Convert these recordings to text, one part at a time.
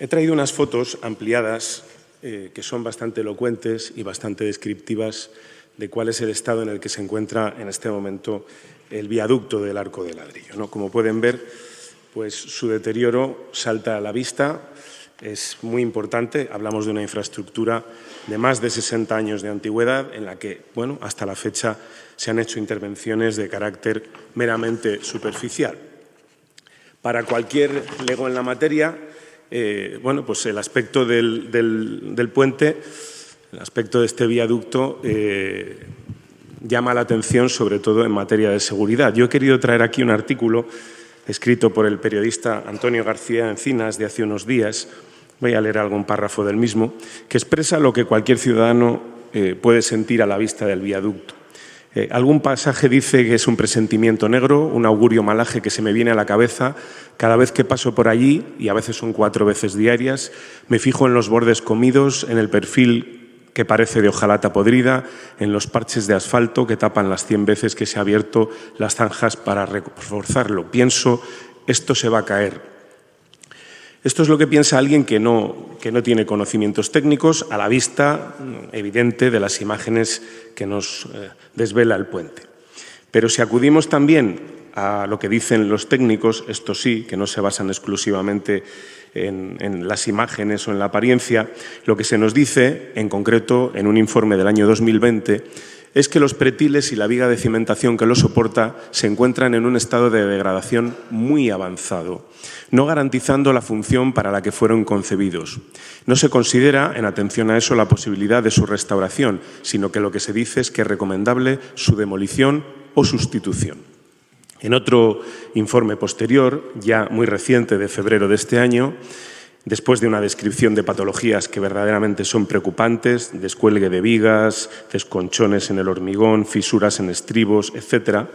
He traído unas fotos ampliadas que son bastante elocuentes y bastante descriptivas de cuál es el estado en el que se encuentra en este momento el viaducto del Arco de Ladrillo, ¿no? Como pueden ver, pues su deterioro salta a la vista, es muy importante. Hablamos de una infraestructura de más de 60 años de antigüedad en la que, bueno, hasta la fecha se han hecho intervenciones de carácter meramente superficial. Para cualquier lego en la materia, bueno, pues el aspecto del puente, el aspecto de este viaducto llama la atención, sobre todo en materia de seguridad. Yo he querido traer aquí un artículo escrito por el periodista Antonio García Encinas de hace unos días, voy a leer algún párrafo del mismo, que expresa lo que cualquier ciudadano puede sentir a la vista del viaducto. Algún pasaje dice que es un presentimiento negro, un augurio malaje que se me viene a la cabeza cada vez que paso por allí, y a veces son 4 veces diarias. Me fijo en los bordes comidos, en el perfil que parece de hojalata podrida, en los parches de asfalto que tapan las 100 veces que se ha abierto las zanjas para reforzarlo. Pienso, esto se va a caer. Esto es lo que piensa alguien que no tiene conocimientos técnicos a la vista evidente de las imágenes que nos desvela el puente. Pero si acudimos también a lo que dicen los técnicos, esto sí, que no se basan exclusivamente en las imágenes o en la apariencia, lo que se nos dice, en concreto, en un informe del año 2020, es que los pretiles y la viga de cimentación que los soporta se encuentran en un estado de degradación muy avanzado, no garantizando la función para la que fueron concebidos. No se considera, en atención a eso, la posibilidad de su restauración, sino que lo que se dice es que es recomendable su demolición o sustitución. En otro informe posterior, ya muy reciente, de febrero de este año, después de una descripción de patologías que verdaderamente son preocupantes, descuelgue de vigas, desconchones en el hormigón, fisuras en estribos, etc.,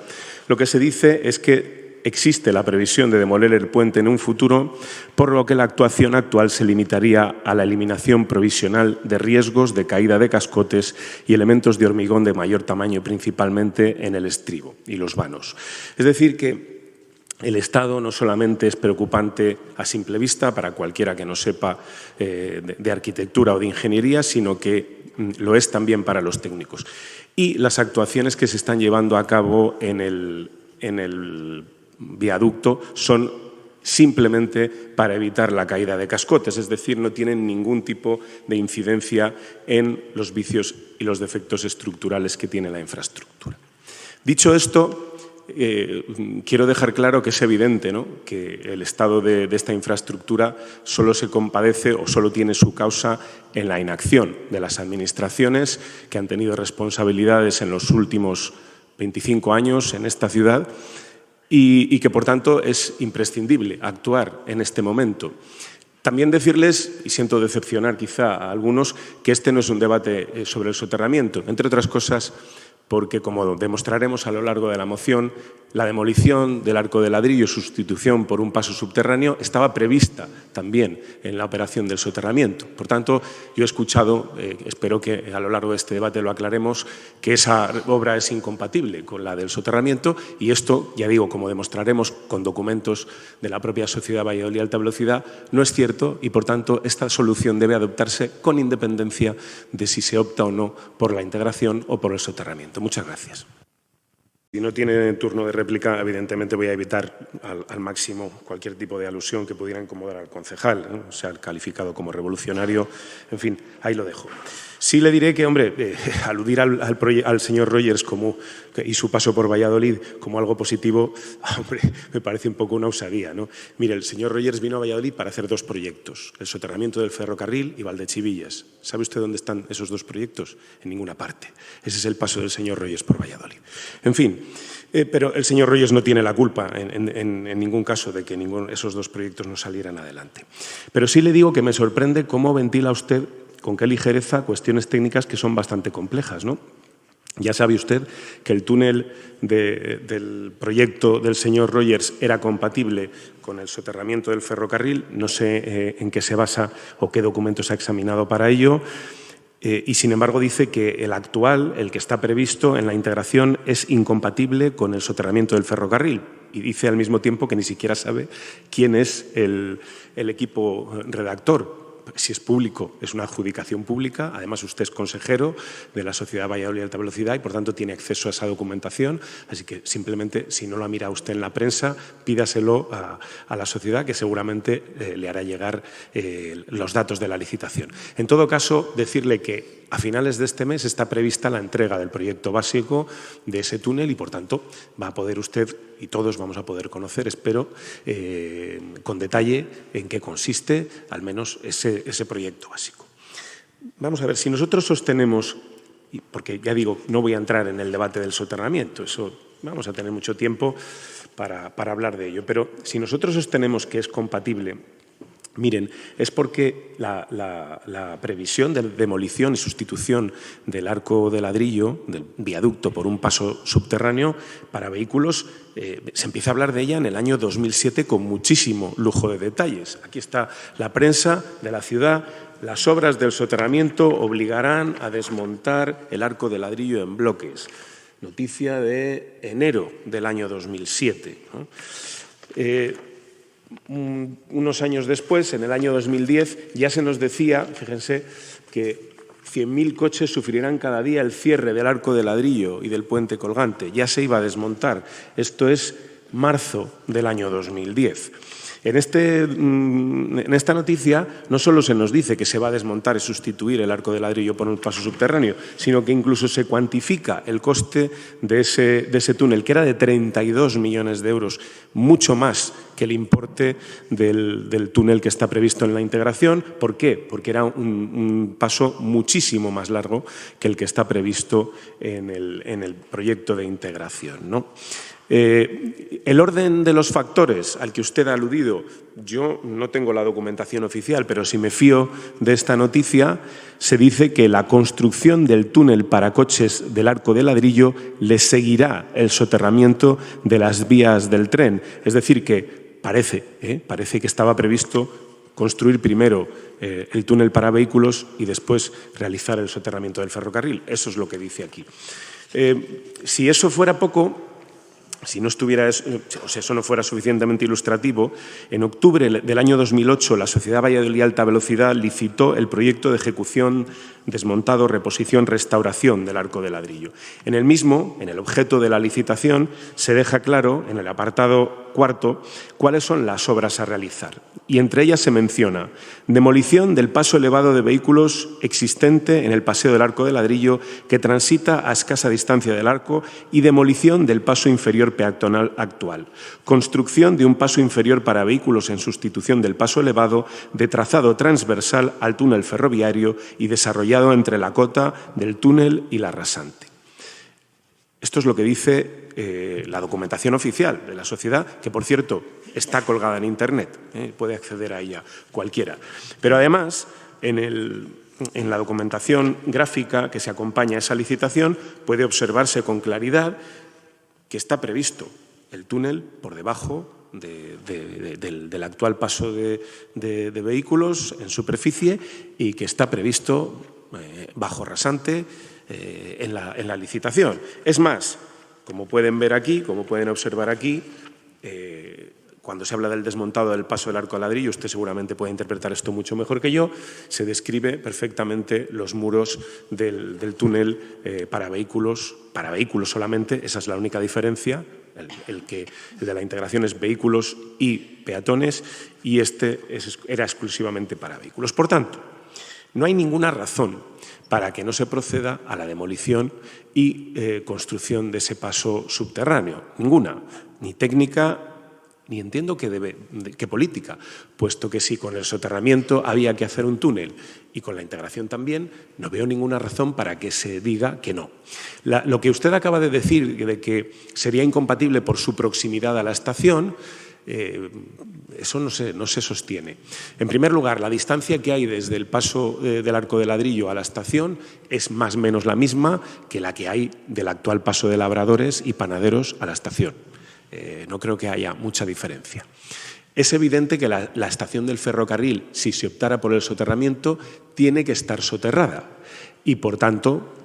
lo que se dice es que existe la previsión de demoler el puente en un futuro, por lo que la actuación actual se limitaría a la eliminación provisional de riesgos de caída de cascotes y elementos de hormigón de mayor tamaño, principalmente en el estribo y los vanos. Es decir, que el estado no solamente es preocupante a simple vista para cualquiera que no sepa de arquitectura o de ingeniería, sino que lo es también para los técnicos. Y las actuaciones que se están llevando a cabo en el viaducto son simplemente para evitar la caída de cascotes, es decir, no tienen ningún tipo de incidencia en los vicios y los defectos estructurales que tiene la infraestructura. Dicho esto, quiero dejar claro que es evidente, ¿no?, que el estado de esta infraestructura solo se compadece o solo tiene su causa en la inacción de las administraciones que han tenido responsabilidades en los últimos 25 años en esta ciudad y que, por tanto, es imprescindible actuar en este momento. También decirles, y siento decepcionar quizá a algunos, que este no es un debate sobre el soterramiento, entre otras cosas porque, como demostraremos a lo largo de la moción, la demolición del Arco de Ladrillo y sustitución por un paso subterráneo estaba prevista también en la operación del soterramiento. Por tanto, yo he escuchado, espero que a lo largo de este debate lo aclaremos, que esa obra es incompatible con la del soterramiento y esto, ya digo, como demostraremos con documentos de la propia Sociedad Valladolid Alta Velocidad, no es cierto y, por tanto, esta solución debe adoptarse con independencia de si se opta o no por la integración o por el soterramiento. Muchas gracias. Si no tiene turno de réplica, evidentemente voy a evitar al máximo cualquier tipo de alusión que pudiera incomodar al concejal, ¿no? O sea, calificado como revolucionario, en fin, ahí lo dejo. Sí le diré que, hombre, aludir al señor Rogers y su paso por Valladolid como algo positivo, hombre, me parece un poco una osadía, ¿no? Mire, el señor Rogers vino a Valladolid para hacer 2 proyectos, el soterramiento del ferrocarril y Valdechivillas. ¿Sabe usted dónde están esos 2 proyectos? En ninguna parte. Ese es el paso del señor Rogers por Valladolid. En fin, pero el señor Rogers no tiene la culpa en ningún caso de que esos 2 proyectos no salieran adelante. Pero sí le digo que me sorprende cómo ventila usted con qué ligereza cuestiones técnicas que son bastante complejas, ¿no? Ya sabe usted que el túnel del proyecto del señor Rogers era compatible con el soterramiento del ferrocarril. No sé en qué se basa o qué documentos ha examinado para ello. y sin embargo dice que el actual, el que está previsto en la integración, es incompatible con el soterramiento del ferrocarril. Y dice al mismo tiempo que ni siquiera sabe quién es el equipo redactor. Si es público, es una adjudicación pública. Además, usted es consejero de la Sociedad Valladolid de Alta Velocidad y, por tanto, tiene acceso a esa documentación. Así que, simplemente, si no lo ha mirado usted en la prensa, pídaselo a la sociedad, que seguramente le hará llegar los datos de la licitación. En todo caso, decirle que a finales de este mes está prevista la entrega del proyecto básico de ese túnel y, por tanto, va a poder usted y todos vamos a poder conocer, espero, con detalle en qué consiste, al menos, ese proyecto básico. Vamos a ver, si nosotros sostenemos, porque ya digo, no voy a entrar en el debate del soterramiento, eso vamos a tener mucho tiempo para hablar de ello, pero si nosotros sostenemos que es compatible, miren, es porque la previsión de demolición y sustitución del arco de ladrillo, del viaducto por un paso subterráneo para vehículos, se empieza a hablar de ella en el año 2007 con muchísimo lujo de detalles. Aquí está la prensa de la ciudad. Las obras del soterramiento obligarán a desmontar el arco de ladrillo en bloques. Noticia de enero del año 2007, ¿no? Unos años después, en el año 2010, ya se nos decía, fíjense, que 100.000 coches sufrirán cada día el cierre del arco de ladrillo y del puente colgante. Ya se iba a desmontar. Esto es marzo del año 2010. En esta noticia no solo se nos dice que se va a desmontar y sustituir el arco de ladrillo por un paso subterráneo, sino que incluso se cuantifica el coste de ese túnel, que era de 32 millones de euros, mucho más que el importe del túnel que está previsto en la integración. ¿Por qué? Porque era un paso muchísimo más largo que el que está previsto en el proyecto de integración, ¿no? El orden de los factores al que usted ha aludido, yo no tengo la documentación oficial, pero si me fío de esta noticia, se dice que la construcción del túnel para coches del arco de ladrillo le seguirá el soterramiento de las vías del tren. Es decir, que parece que estaba previsto construir primero el túnel para vehículos y después realizar el soterramiento del ferrocarril. Eso es lo que dice aquí. Si eso fuera poco, si no estuviera eso no fuera suficientemente ilustrativo, en octubre del año 2008 la Sociedad Valladolid Alta Velocidad licitó el proyecto de ejecución, desmontado, reposición, restauración del arco de ladrillo. En el mismo, en el objeto de la licitación, se deja claro, en el apartado cuarto, cuáles son las obras a realizar. Y entre ellas se menciona demolición del paso elevado de vehículos existente en el paseo del arco de ladrillo que transita a escasa distancia del arco y demolición del paso inferior peatonal actual. Construcción de un paso inferior para vehículos en sustitución del paso elevado de trazado transversal al túnel ferroviario y desarrollado entre la cota del túnel y la rasante. Esto es lo que dice la documentación oficial de la sociedad, que, por cierto, está colgada en Internet, puede acceder a ella cualquiera. Pero, además, en la documentación gráfica que se acompaña a esa licitación puede observarse con claridad que está previsto el túnel por debajo del actual paso de vehículos en superficie y que está previsto bajo rasante en la licitación. Es más, como pueden ver aquí, como pueden observar aquí, cuando se habla del desmontado del paso del arco de ladrillo, usted seguramente puede interpretar esto mucho mejor que yo, se describe perfectamente los muros del túnel para vehículos solamente, esa es la única diferencia. El de la integración es vehículos y peatones y este era exclusivamente para vehículos. Por tanto, no hay ninguna razón para que no se proceda a la demolición y construcción de ese paso subterráneo. Ninguna, ni técnica, ni entiendo que política, puesto que si con el soterramiento había que hacer un túnel y con la integración también, no veo ninguna razón para que se diga que no. Lo que usted acaba de decir, de que sería incompatible por su proximidad a la estación, eso no se sostiene. En primer lugar, la distancia que hay desde el paso del arco de ladrillo a la estación es más o menos la misma que la que hay del actual paso de labradores y panaderos a la estación. No creo que haya mucha diferencia. Es evidente que la estación del ferrocarril, si se optara por el soterramiento, tiene que estar soterrada. y por tanto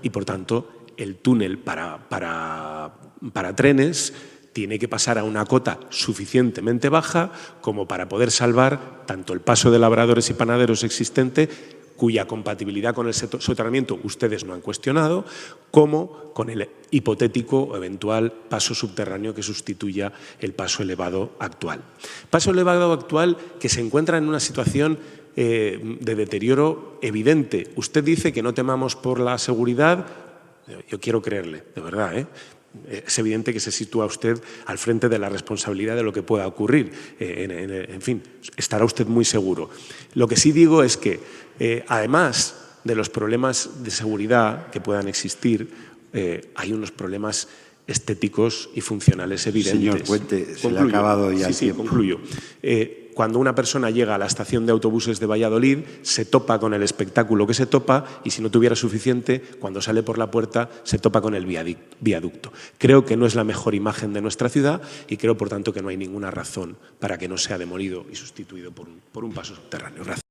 el túnel para trenes tiene que pasar a una cota suficientemente baja como para poder salvar tanto el paso de labradores y panaderos existente, cuya compatibilidad con el soterramiento ustedes no han cuestionado, como con el hipotético o eventual paso subterráneo que sustituya el paso elevado actual. Paso elevado actual que se encuentra en una situación de deterioro evidente. Usted dice que no temamos por la seguridad. Yo quiero creerle, de verdad, ¿eh? Es evidente que se sitúa usted al frente de la responsabilidad de lo que pueda ocurrir. En fin, estará usted muy seguro. Lo que sí digo es que, además de los problemas de seguridad que puedan existir, hay unos problemas estéticos y funcionales evidentes. Señor Puente, se le ha acabado ya el tiempo. Sí, concluyo. Cuando una persona llega a la estación de autobuses de Valladolid, se topa con el espectáculo que se topa y si no tuviera suficiente, cuando sale por la puerta, se topa con el viaducto. Creo que no es la mejor imagen de nuestra ciudad y creo, por tanto, que no hay ninguna razón para que no sea demolido y sustituido por un paso subterráneo. Gracias.